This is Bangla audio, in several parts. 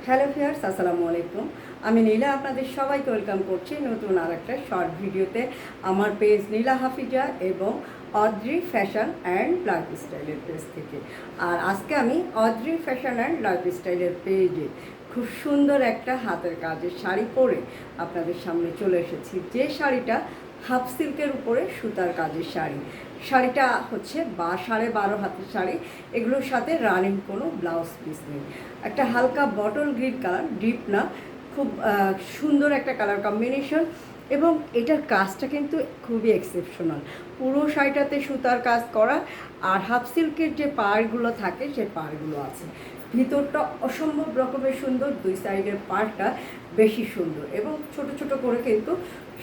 হ্যালো ভিউয়ার্স, আসসালামু আলাইকুম। আমি নীলা আপনাদের সবাইকে ওয়েলকাম করছি নতুন আরেকটা শর্ট ভিডিওতে আমার পেজ নীলা হাফিজা এবং অদ্রি ফ্যাশন অ্যান্ড লাইফস্টাইলের পেজ থেকে। আর আজকে আমি অদ্রি ফ্যাশন অ্যান্ড লাইফস্টাইলের পেজে খুব সুন্দর একটা হাতের কাজের শাড়ি পরে আপনাদের সামনে চলে এসেছি। যে শাড়িটা হাফ সিল্কের উপরে সুতার কাজের শাড়ি। শাড়িটা হচ্ছে 12.5 হাতের শাড়ি। এগুলোর সাথে রানিং কোনো ব্লাউজ পিস নেই। একটা হালকা বটল গ্রিন কালার, ডিপ না, খুব সুন্দর একটা কালার কম্বিনেশন। এবং এটার কাজটা কিন্তু খুবই এক্সেপশনাল। পুরো শাড়িটাতে সুতার কাজ করা, আর হাফ সিল্কের যে পাড়গুলো থাকে সে পাড়গুলো আছে। ভিতরটা অসম্ভব রকমের সুন্দর, দুই সাইডের পাড়টা বেশি সুন্দর এবং ছোট ছোট করে কিন্তু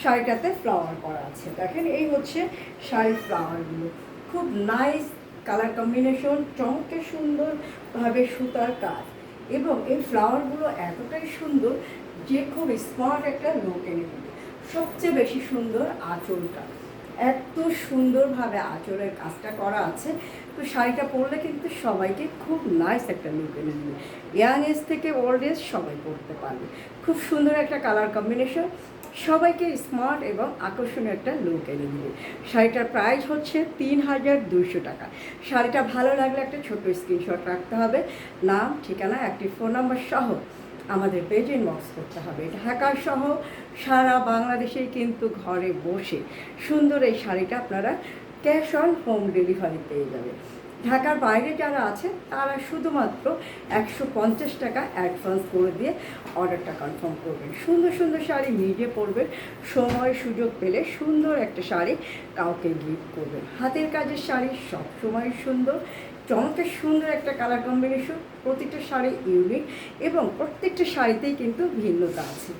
শাড়িটাতে ফ্লাওয়ার করা আছে। দেখেন, এই হচ্ছে শাড়ির ফ্লাওয়ারগুলো, খুব নাইস কালার কম্বিনেশন, চমকে সুন্দরভাবে সুতার কাজ। এবং এই ফ্লাওয়ারগুলো এতটাই সুন্দর যে খুব স্মার্ট একটা লুক এনে দেবে। সবচেয়ে বেশি সুন্দর আঁচলটা, এত সুন্দরভাবে আঁচলের কাজটা করা আছে। তো শাড়িটা পরলে কিন্তু সবাইকে খুব নাইস একটা লুক এনে দেবে। ইয়াং এজ থেকে ওল্ড এজ সবাই পরতে পারবে। খুব সুন্দর একটা কালার কম্বিনেশন, সবাইকে স্মার্ট এবং আকর্ষণীয় একটা লুক এনে দেবে। শাড়িটার প্রাইস হচ্ছে 3200 টাকা। শাড়িটা ভালো লাগলে একটা ছোট স্ক্রিনশট রাখতে হবে, নাম, ঠিকানা, একটি ফোন নাম্বার সহ আমাদের পেজে ইনবক্স করতে হবে। ঢাকা সহ সারা বাংলাদেশেই কিন্তু ঘরে বসে সুন্দর এই শাড়িটা আপনারা ক্যাশ অন হোম ডেলিভারি পেয়ে যাবে। ঢাকার বাইরে যারা আছে তারা শুধুমাত্র 150 টাকা অ্যাডভান্স করে দিয়ে অর্ডারটা কনফার্ম করবেন। সুন্দর সুন্দর শাড়ি নিজে পরবেন, সময় সুযোগ পেলে সুন্দর একটা শাড়ি কাউকে গিফট করবেন। হাতের কাজের শাড়ি সব সময় সুন্দর, চমৎকার সুন্দর একটা কালার কম্বিনেশন, প্রত্যেকটা শাড়ি ইউনিক এবং প্রত্যেকটা শাড়িতেই কিন্তু ভিন্নতা আছে।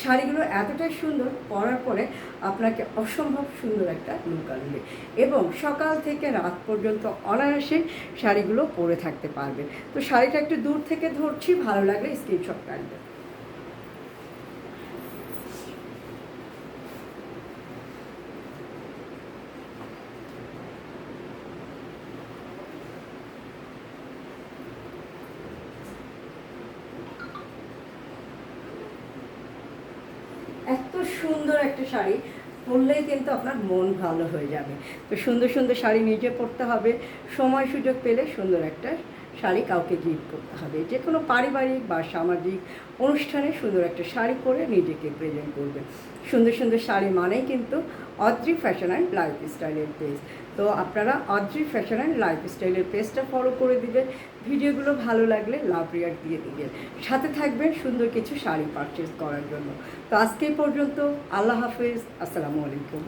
শাড়িগুলো এতটাই সুন্দর, পরার পরে আপনাকে অসম্ভব সুন্দর একটা লুক আনবে এবং সকাল থেকে রাত পর্যন্ত অনায়াসে শাড়িগুলো পরে থাকতে পারবে। তো শাড়িটা একটু দূর থেকে ধরছি, ভালো লাগলে স্ক্রিনশট কাটবে। এত সুন্দর একটা শাড়ি পরলেই কিন্তু আপনার মন ভালো হয়ে যাবে। তো সুন্দর সুন্দর শাড়ি নিজে পরতে হবে, সময় সুযোগ পেলে সুন্দর একটা শাড়ি কাউকে গিফট করতে হবে। যে কোনো পারিবারিক বা সামাজিক অনুষ্ঠানে সুন্দর একটা শাড়ি পরে নিজেকে প্রেজেন্ট করবে। সুন্দর সুন্দর শাড়ি মানেই কিন্তু অদ্রি ফ্যাশন অ্যান্ড লাইফস্টাইলের পেজ। তো আপনারা অদ্রি ফ্যাশন অ্যান্ড লাইফস্টাইলের পেজটা ফলো করে দিবেন। ভিডিওগুলো ভালো লাগলে লাভ রিয়াক্ট দিয়ে দিবেন, সাথে থাকবেন সুন্দর কিছু শাড়ি পারচেস করার জন্য। তো আজকে পর্যন্ত, আল্লাহ হাফেজ, আসসালামু আলাইকুম।